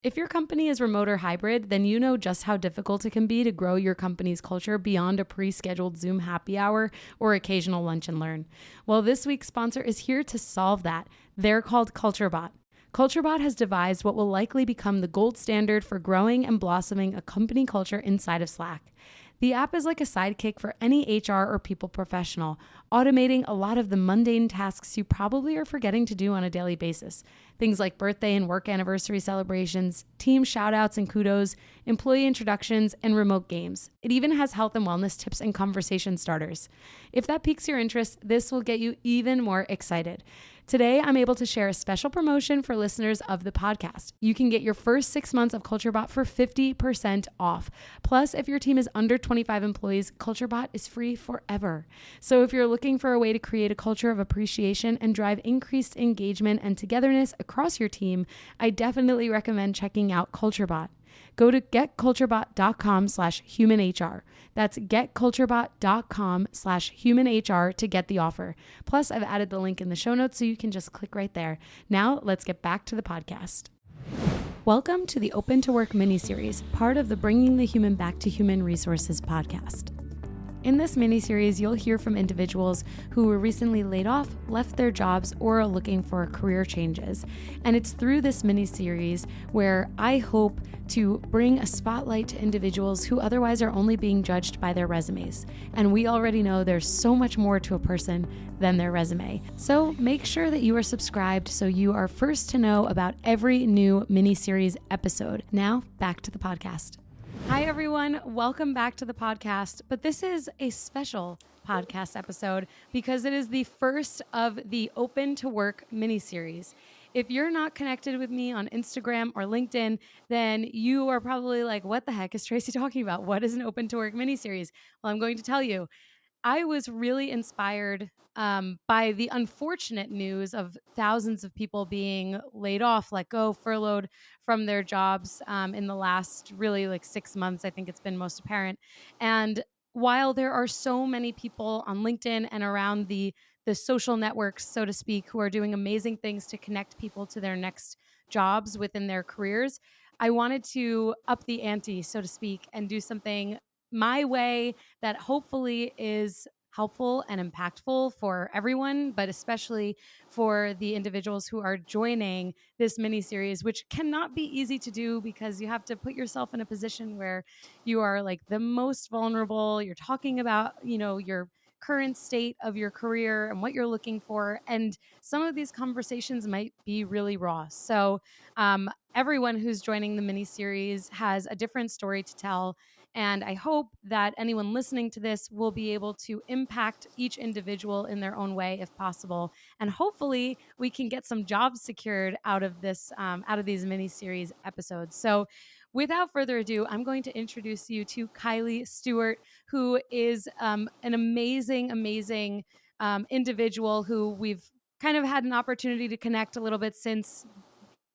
If your company is remote or hybrid, then you know just how difficult it can be to grow your company's culture beyond a pre-scheduled Zoom happy hour or occasional lunch and learn. Well, this week's sponsor is here to solve that. They're called CultureBot. CultureBot has devised what will likely become the gold standard for growing and blossoming a company culture inside of Slack. The app is like a sidekick for any HR or people professional, automating a lot of the mundane tasks you probably are forgetting to do on a daily basis. Things like birthday and work anniversary celebrations, team shoutouts and kudos, employee introductions, and remote games. It even has health and wellness tips and conversation starters. If that piques your interest, this will get you even more excited. Today, I'm able to share a special promotion for listeners of the podcast. You can get your first 6 months of CultureBot for 50% off. Plus, if your team is under 25 employees, CultureBot is free forever. So if you're looking for a way to create a culture of appreciation and drive increased engagement and togetherness across your team, I definitely recommend checking out CultureBot. Go to getculturebot.com/humanhr. That's getculturebot.com/humanhr to get the offer. Plus, I've added the link in the show notes so you can just click right there. Now, let's get back to the podcast. Welcome to the Open to Work mini-series, part of the Bringing the Human Back to Human Resources podcast. In this mini-series, you'll hear from individuals who were recently laid off, left their jobs, or are looking for career changes. And it's through this mini-series where I hope to bring a spotlight to individuals who otherwise are only being judged by their resumes. And we already know there's so much more to a person than their resume. So make sure that you are subscribed so you are first to know about every new mini-series episode. Now, back to the podcast. Hi, everyone. Welcome back to the podcast. But this is a special podcast episode because it is the first of the Open to Work mini-series. If you're not connected with me on Instagram or LinkedIn, then you are probably like, what the heck is Tracy talking about? What is an Open to Work mini-series? Well, I'm going to tell you. I was really inspired by the unfortunate news of thousands of people being laid off, let go, furloughed from their jobs in the last really 6 months. I think it's been most apparent. And while there are so many people on LinkedIn and around the social networks, so to speak, who are doing amazing things to connect people to their next jobs within their careers, I wanted to up the ante, so to speak, and do something my way that hopefully is helpful and impactful for everyone, but especially for the individuals who are joining this mini-series, which cannot be easy to do because you have to put yourself in a position where you are the most vulnerable. You're talking about, your current state of your career and what you're looking for. And some of these conversations might be really raw. So everyone who's joining the mini-series has a different story to tell. And I hope that anyone listening to this will be able to impact each individual in their own way, if possible. And hopefully we can get some jobs secured out of this, out of these mini-series episodes. So without further ado, I'm going to introduce you to Kylee Stewart, who is an amazing individual who we've kind of had an opportunity to connect a little bit since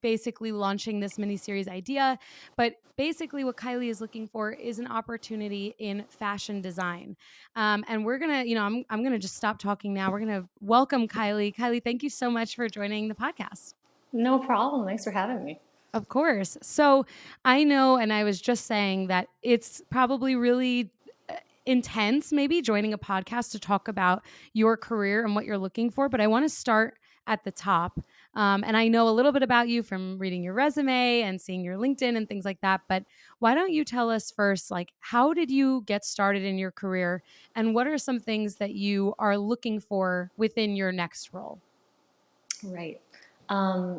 basically launching this mini-series idea. But basically what Kylee is looking for is an opportunity in fashion design. And we're going to, I'm going to just stop talking now. We're going to welcome Kylee. Kylee, thank you so much for joining the podcast. No problem. Thanks for having me. Of course. So I know, and I was just saying that it's probably really intense, maybe joining a podcast to talk about your career and what you're looking for. But I want to start at the top. And I know a little bit about you from reading your resume and seeing your LinkedIn and things like that. But why don't you tell us first, how did you get started in your career? And what are some things that you are looking for within your next role? Right.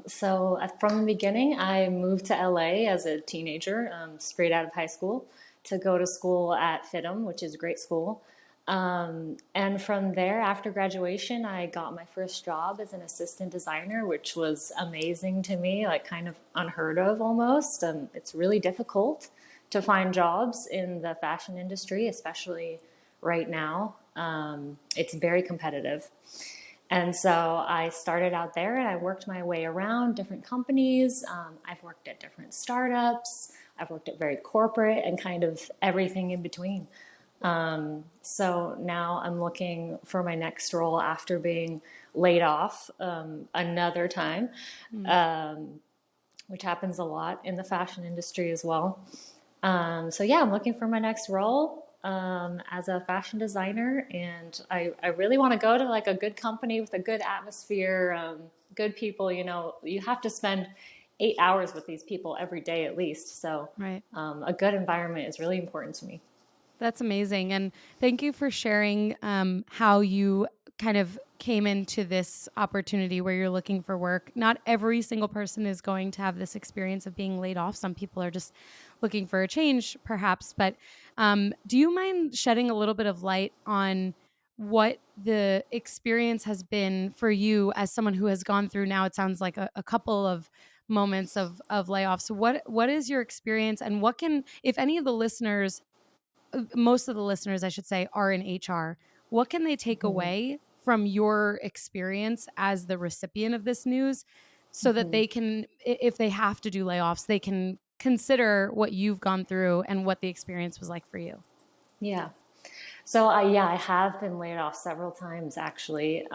So from the beginning, I moved to LA as a teenager, straight out of high school, to go to school at FITM, which is a great school. And from there, after graduation, I got my first job as an assistant designer, which was amazing to me, kind of unheard of almost. It's really difficult to find jobs in the fashion industry, especially right now. It's very competitive. And so I started out there and I worked my way around different companies. I've worked at different startups. I've worked at very corporate and kind of everything in between. So now I'm looking for my next role after being laid off another time, which happens a lot in the fashion industry as well. So yeah, I'm looking for my next role as a fashion designer, and I really want to go to like a good company with a good atmosphere, good people. You know, you have to spend 8 hours with these people every day at least. So Right. a good environment is really important to me. That's amazing. And thank you for sharing how you kind of came into this opportunity where you're looking for work. Not every single person is going to have this experience of being laid off. Some people are just looking for a change, perhaps. But do you mind shedding a little bit of light on what the experience has been for you as someone who has gone through now? It sounds like a couple of moments of layoffs. What is your experience, and what can, if any of the listeners, most of the listeners, I should say, are in HR. What can they take away from your experience as the recipient of this news so that they can, if they have to do layoffs, they can consider what you've gone through and what the experience was like for you? Yeah. So I have been laid off several times actually.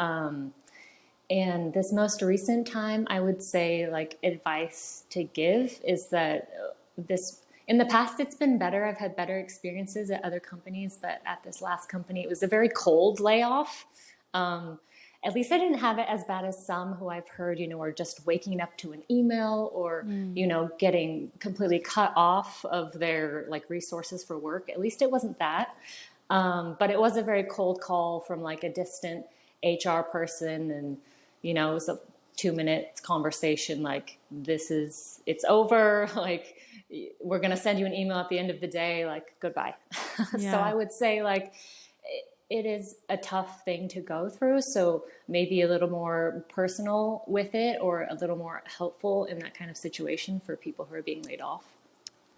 And this most recent time, I would say, like, advice to give is that this, in the past, it's been better. I've had better experiences at other companies, but at this last company, it was a very cold layoff. Um, at least I didn't have it as bad as some who I've heard, are just waking up to an email or, Mm. getting completely cut off of their like resources for work. At least it wasn't that. But it was a very cold call from like a distant HR person, and it was a 2 minute conversation. Like, it's over. Like, we're gonna send you an email at the end of the day. Like, goodbye. So Yeah. I would say like it is a tough thing to go through. So maybe a little more personal with it, or a little more helpful in that kind of situation for people who are being laid off.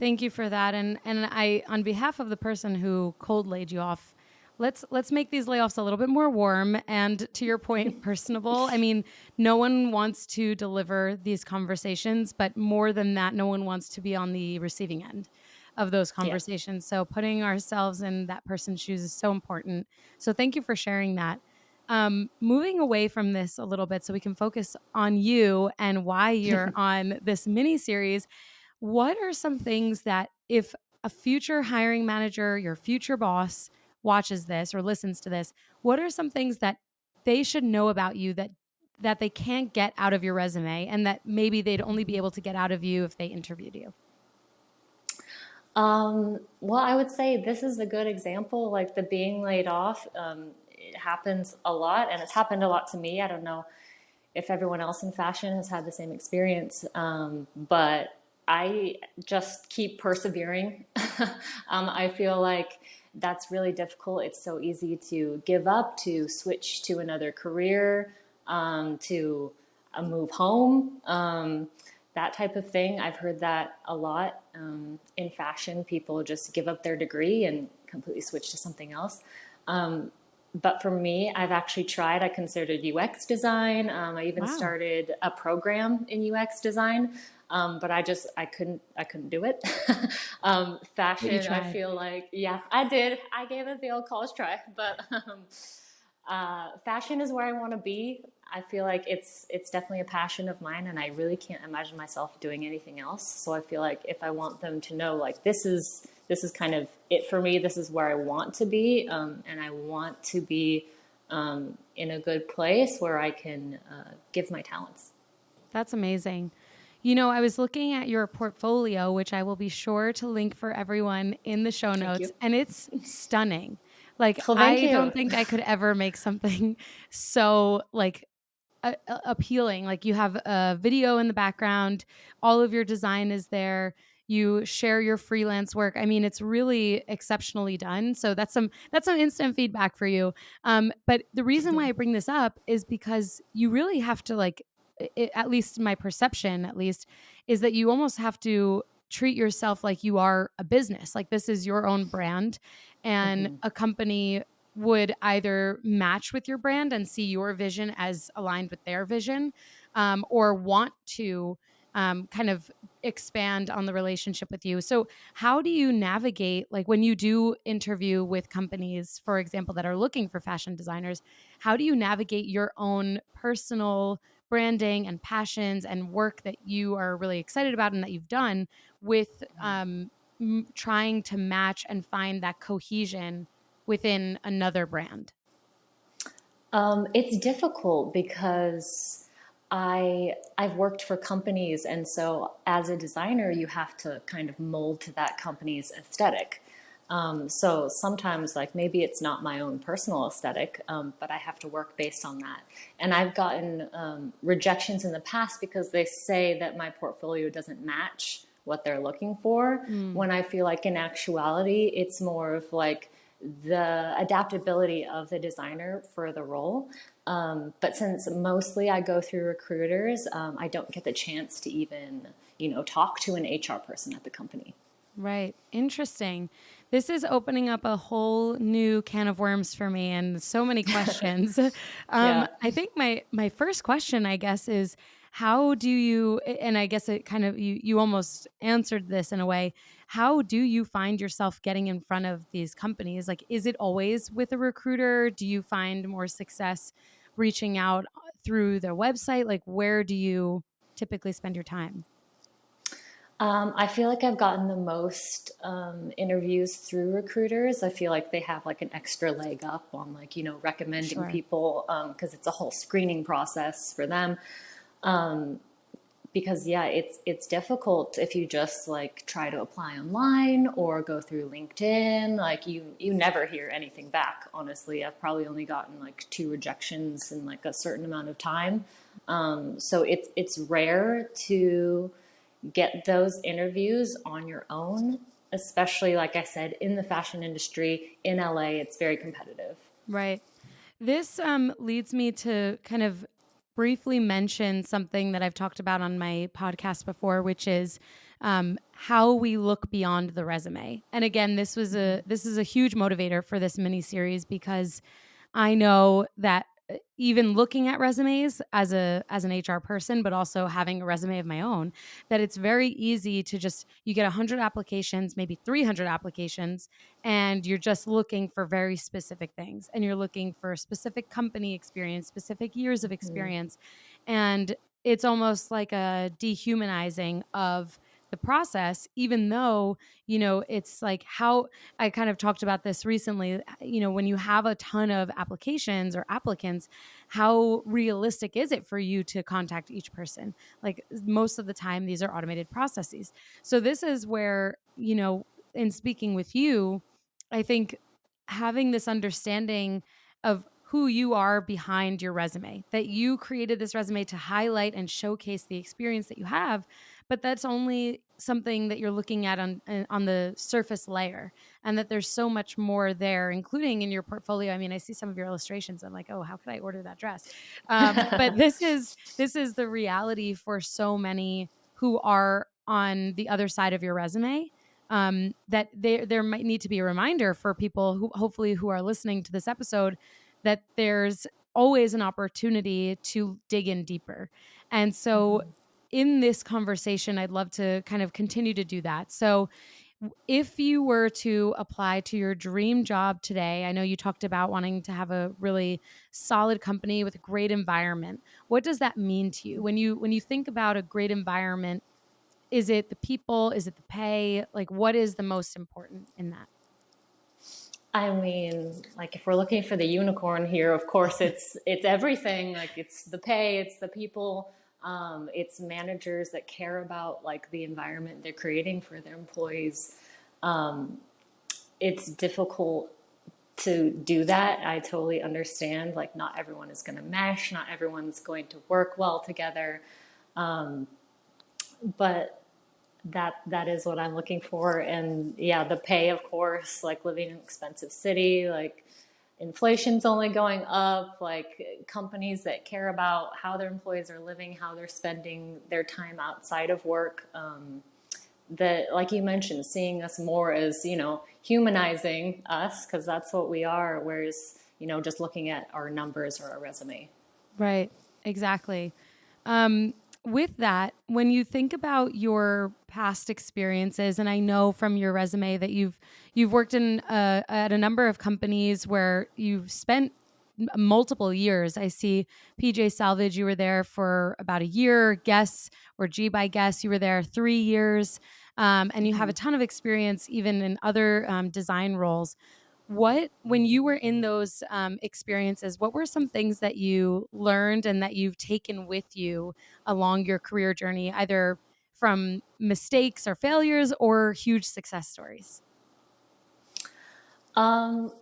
Thank you for that. And I, on behalf of the person who cold laid you off, let's make these layoffs a little bit more warm and, to your point, personable. I mean, no one wants to deliver these conversations, but more than that, no one wants to be on the receiving end of those Yeah. conversations. So putting ourselves in that person's shoes is so important. So thank you for sharing that. Moving away from this a little bit so we can focus on you and why you're on this mini series. What are some things that, if a future hiring manager, your future boss, watches this or listens to this, what are some things that they should know about you that they can't get out of your resume, and that maybe they'd only be able to get out of you if they interviewed you? Well, I would say this is a good example, like the being laid off. It happens a lot, and it's happened a lot to me. I don't know if everyone else in fashion has had the same experience, but I just keep persevering. I feel like that's really difficult. It's so easy to give up, to switch to another career, to move home. That type of thing. I've heard that a lot in fashion. People just give up their degree and completely switch to something else. But for me, I've actually tried. I considered UX design. I even Wow. started a program in UX design, but I couldn't do it. But you Fashion, I tried. feel like, yeah, I did. I gave it the old college try, but fashion is where I want to be. I feel like it's definitely a passion of mine, and I really can't imagine myself doing anything else. So I feel like if I want them to know, like, this is kind of it for me. This is where I want to be, and I want to be in a good place where I can give my talents. That's amazing. I was looking at your portfolio, which I will be sure to link for everyone in the show Thank notes, you. and it's stunning. Like, Well, thank I you. don't think I could ever make something so, like, appealing. Like, you have a video in the background, all of your design is there. You share your freelance work. I mean, it's really exceptionally done. So that's some instant feedback for you. But the reason why I bring this up is because you really have to, like, at least my perception, at least, is that you almost have to treat yourself like you are a business. Like, this is your own brand, and a company would either match with your brand and see your vision as aligned with their vision, or want to kind of expand on the relationship with you. So, how do you navigate, like, when you do interview with companies, for example, that are looking for fashion designers? How do you navigate your own personal branding and passions and work that you are really excited about and that you've done with trying to match and find that cohesion within another brand? It's difficult because I've worked for companies, and so as a designer, you have to kind of mold to that company's aesthetic. So sometimes, like maybe it's not my own personal aesthetic, but I have to work based on that. And I've gotten rejections in the past because they say that my portfolio doesn't match what they're looking for. When I feel like in actuality, it's more of like the adaptability of the designer for the role. But since mostly I go through recruiters, I don't get the chance to even, talk to an HR person at the company. Right. Interesting. This is opening up a whole new can of worms for me and so many questions. Yeah. I think my first question, I guess, is how do you, and I guess it kind of, you almost answered this in a way, how do you find yourself getting in front of these companies? Like, is it always with a recruiter? Do you find more success reaching out through their website? Like, where do you typically spend your time? I feel like I've gotten the most interviews through recruiters. I feel like they have like an extra leg up on like, recommending Sure. people because it's a whole screening process for them. Because yeah, it's difficult if you just like try to apply online or go through LinkedIn. Like you never hear anything back. Honestly, I've probably only gotten like 2 rejections in like a certain amount of time. So it's rare to get those interviews on your own, especially like I said, in the fashion industry in LA. It's very competitive. Right. This leads me to kind of briefly mention something that I've talked about on my podcast before, which is how we look beyond the resume. And again, this is a huge motivator for this mini series because I know that even looking at resumes as an HR person, but also having a resume of my own, that it's very easy to just you get 100 applications, maybe 300 applications, and you're just looking for very specific things, and you're looking for specific company experience, specific years of experience, and it's almost like a dehumanizing of the process, even though it's like how I kind of talked about this recently. When you have a ton of applications or applicants, how realistic is it for you to contact each person? Like most of the time, these are automated processes. So this is where, in speaking with you, I think having this understanding of who you are behind your resume, that you created this resume to highlight and showcase the experience that you have, but that's only something that you're looking at on the surface layer, and that there's so much more there, including in your portfolio. I mean, I see some of your illustrations. I'm like, oh, how could I order that dress? But this is the reality for so many who are on the other side of your resume. That there might need to be a reminder for people who hopefully who are listening to this episode that there's always an opportunity to dig in deeper. And so in this conversation, I'd love to kind of continue to do that. So if you were to apply to your dream job today, I know you talked about wanting to have a really solid company with a great environment. What does that mean to you? When you think about a great environment, is it the people? Is it the pay? Like what is the most important in that? I mean, like if we're looking for the unicorn here, of course it's everything. Like it's the pay, it's the people, it's managers that care about like the environment they're creating for their employees. It's difficult to do that. I totally understand. Like not everyone is going to mesh, not everyone's going to work well together, but that is what I'm looking for. And yeah, the pay, of course, like living in an expensive city, like inflation's only going up, like companies that care about how their employees are living, how they're spending their time outside of work. That, like you mentioned, seeing us more as, humanizing us, because that's what we are, whereas, just looking at our numbers or our resume. Right. Exactly. With that, when you think about your past experiences, and I know from your resume that you've worked in at a number of companies where you've spent multiple years. I see PJ Salvage, you were there for about a year. Guess, or G by Guess, you were there 3 years. And you have a ton of experience even in other design roles. When you were in those experiences, what were some things that you learned and that you've taken with you along your career journey, either from mistakes or failures or huge success stories? Um,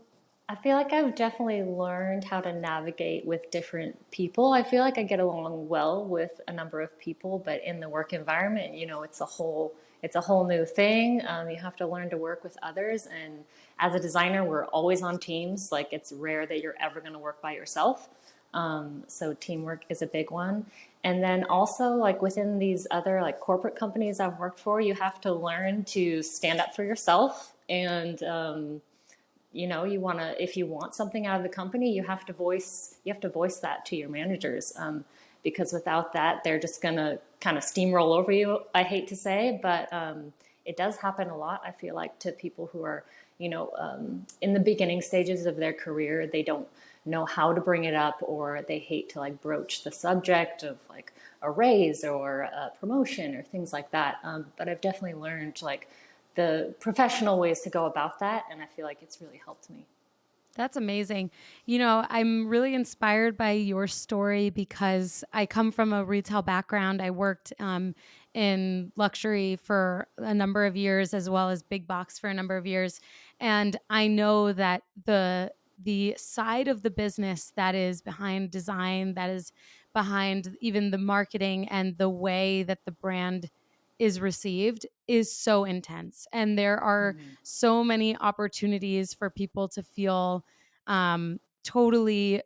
I feel like I've definitely learned how to navigate with different people. I feel like I get along well with a number of people, but in the work environment, it's a whole new thing. You have to learn to work with others, and as a designer, we're always on teams. Like it's rare that you're ever going to work by yourself. So teamwork is a big one. And then also like within these other like corporate companies I've worked for, you have to learn to stand up for yourself and you want to, if you want something out of the company, you have to voice that to your managers, because without that they're just going to kind of steamroll over you, I hate to say, but it does happen a lot. I feel like to people who are in the beginning stages of their career, they don't know how to bring it up, or they hate to like broach the subject of like a raise or a promotion or things like that, but I've definitely learned like the professional ways to go about that. And I feel like it's really helped me. That's amazing. I'm really inspired by your story because I come from a retail background. I worked in luxury for a number of years, as well as big box for a number of years. And I know that the side of the business that is behind design, that is behind even the marketing and the way that the brand is received is so intense. And there are so many opportunities for people to feel totally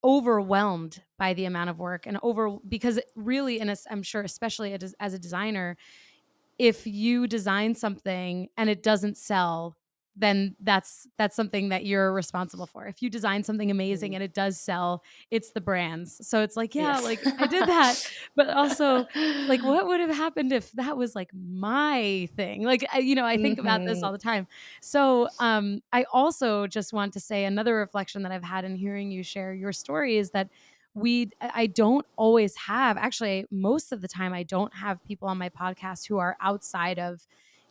overwhelmed by the amount of work and because really, I'm sure, especially as a designer, if you design something and it doesn't sell, then that's something that you're responsible for. If you design something amazing and it does sell, it's the brands. So it's like, yeah, Yes. like I did that, but also like what would have happened if that was like my thing? Like I think about this all the time. So I also just want to say another reflection that I've had in hearing you share your story is that I don't always have, actually most of the time I don't have people on my podcast who are outside of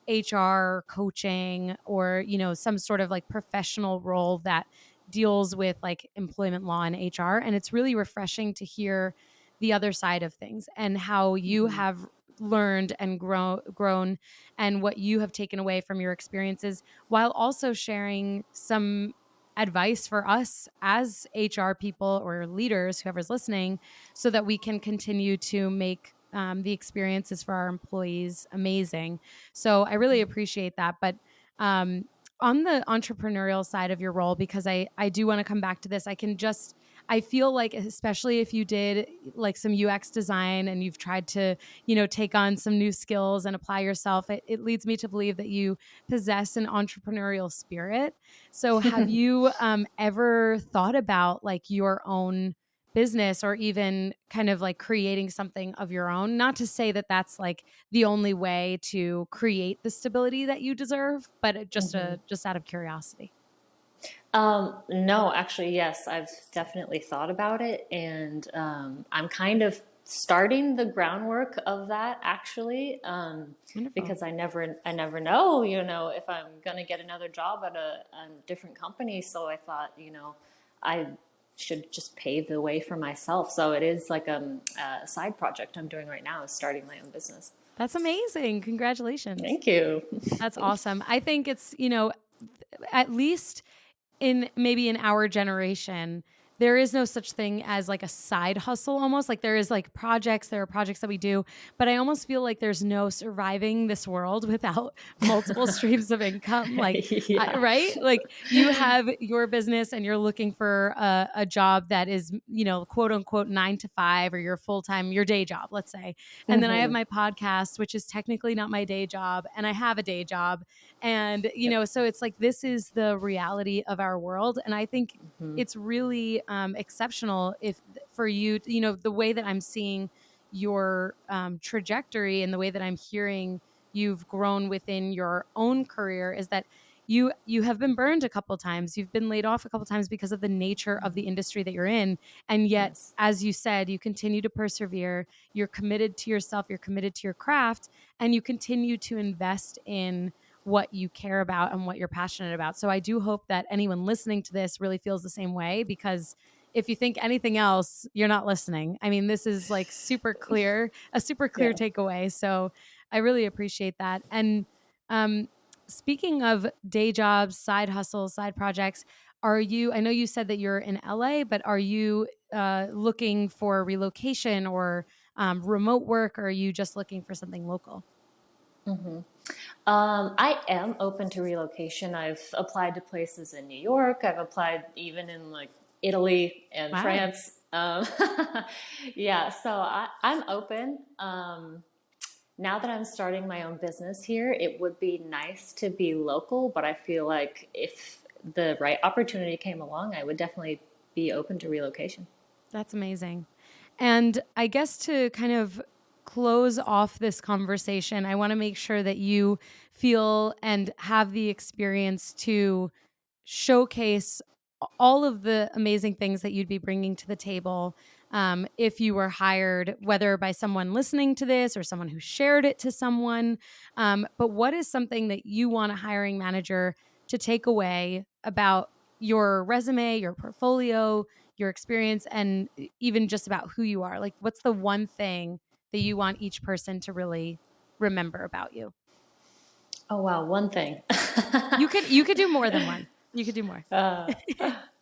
HR coaching or some sort of like professional role that deals with like employment law and HR, and it's really refreshing to hear the other side of things and how you have learned and grown and what you have taken away from your experiences, while also sharing some advice for us as HR people or leaders, whoever's listening, so that we can continue to make the experiences for our employees amazing. So I really appreciate that. But on the entrepreneurial side of your role, because I do want to come back to this, I feel like, especially if you did like some UX design and you've tried to, take on some new skills and apply yourself, it leads me to believe that you possess an entrepreneurial spirit. So have you ever thought about like your own business or even kind of like creating something of your own? Not to say that that's like the only way to create the stability that you deserve, but just out of curiosity. No, actually, yes, I've definitely thought about it, and I'm kind of starting the groundwork of that actually, Wonderful. because I never know, if I'm gonna get another job at a different company. So I thought, I should just pave the way for myself. So it is like a side project I'm doing right now is starting my own business. That's amazing. Congratulations. Thank you. That's awesome. I think it's, at least in our generation, there is no such thing as like a side hustle almost. Like there are projects that we do, but I almost feel like there's no surviving this world without multiple streams of income. Like, Yeah. right? Like you have your business and you're looking for a job that is, quote unquote 9 to 5 or your day job, let's say. And then I have my podcast, which is technically not my day job. And I have a day job. And, so it's like, this is the reality of our world. And I think it's really exceptional if for you, the way that I'm seeing your trajectory and the way that I'm hearing you've grown within your own career is that you have been burned a couple times. You've been laid off a couple times because of the nature of the industry that you're in. And yet, Yes. as you said, you continue to persevere. You're committed to yourself. You're committed to your craft, and you continue to invest in what you care about and what you're passionate about. So I do hope that anyone listening to this really feels the same way, because if you think anything else, you're not listening. I mean, this is like a super clear Yeah. takeaway. So I really appreciate that. And um, speaking of day jobs, side hustles, side projects, I know you said that you're in LA, but are you looking for relocation or remote work, or are you just looking for something local? I am open to relocation. I've applied to places in New York. I've applied even in like Italy and Wow. France. Yeah, so I'm open. Now that I'm starting my own business here, it would be nice to be local, but I feel like if the right opportunity came along, I would definitely be open to relocation. That's amazing. And I guess to kind of close off this conversation, I want to make sure that you feel and have the experience to showcase all of the amazing things that you'd be bringing to the table if you were hired, whether by someone listening to this or someone who shared it to someone. But what is something that you want a hiring manager to take away about your resume, your portfolio, your experience, and even just about who you are? Like, what's the one thing that you want each person to really remember about you? Oh wow, one thing. You could do more than one. You could do more. Uh,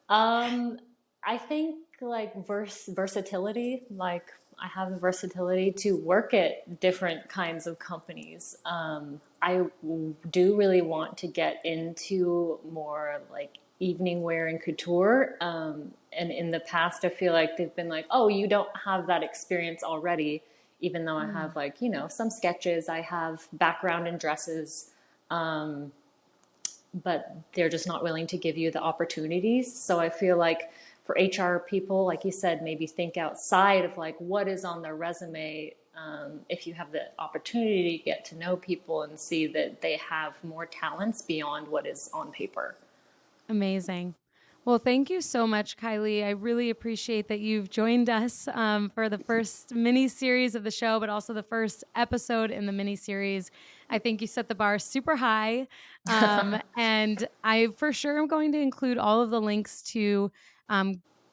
um, I think like versatility. Like I have the versatility to work at different kinds of companies. Do really want to get into more like evening wear and couture. And in the past, I feel like they've been like, "Oh, you don't have that experience already." Even though I have like some sketches, I have background in dresses. But they're just not willing to give you the opportunities. So I feel like for HR people, like you said, maybe think outside of like what is on their resume. If you have the opportunity to get to know people and see that they have more talents beyond what is on paper. Amazing. Well, thank you so much, Kylee. I really appreciate that you've joined us for the first mini series of the show, but also the first episode in the mini series. I think you set the bar super high. And I for sure am going to include all of the links to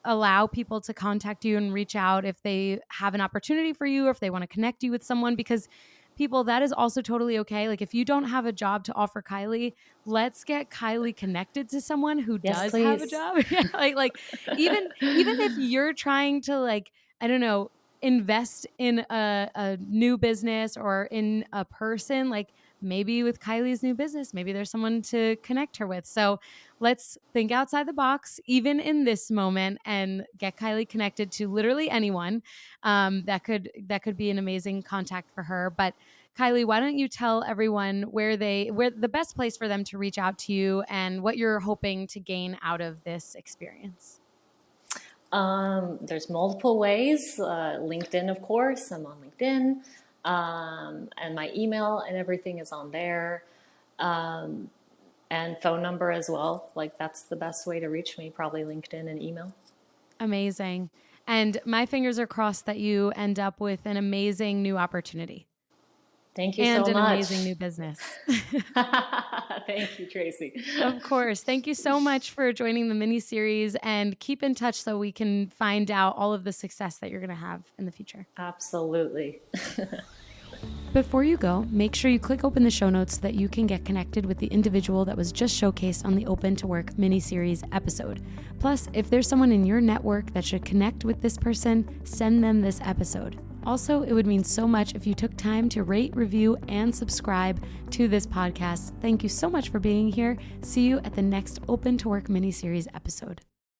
allow people to contact you and reach out if they have an opportunity for you or if they want to connect you with someone, because people, that is also totally okay. Like if you don't have a job to offer Kylee, let's get Kylee connected to someone who Yes, does have a please. job. Yeah, like even if you're trying to like, I don't know, invest in a new business or in a person, like maybe with Kylie's new business, maybe there's someone to connect her with. So let's think outside the box, even in this moment, and get Kylee connected to literally anyone. That could be an amazing contact for her. But Kylee, why don't you tell everyone where the best place for them to reach out to you and what you're hoping to gain out of this experience? There's multiple ways. LinkedIn, of course. I'm on LinkedIn. And my email and everything is on there. And phone number as well. Like that's the best way to reach me, probably LinkedIn and email. Amazing. And my fingers are crossed that you end up with an amazing new opportunity Thank you and so an amazing much. new business. Thank you, Tracy. Of course. Thank you so much for joining the mini series, and keep in touch so we can find out all of the success that you're going to have in the future. Absolutely. Before you go, make sure you click open the show notes so that you can get connected with the individual that was just showcased on the Open to Work mini-series episode. Plus, if there's someone in your network that should connect with this person, send them this episode. Also, it would mean so much if you took time to rate, review, and subscribe to this podcast. Thank you so much for being here. See you at the next Open to Work mini-series episode.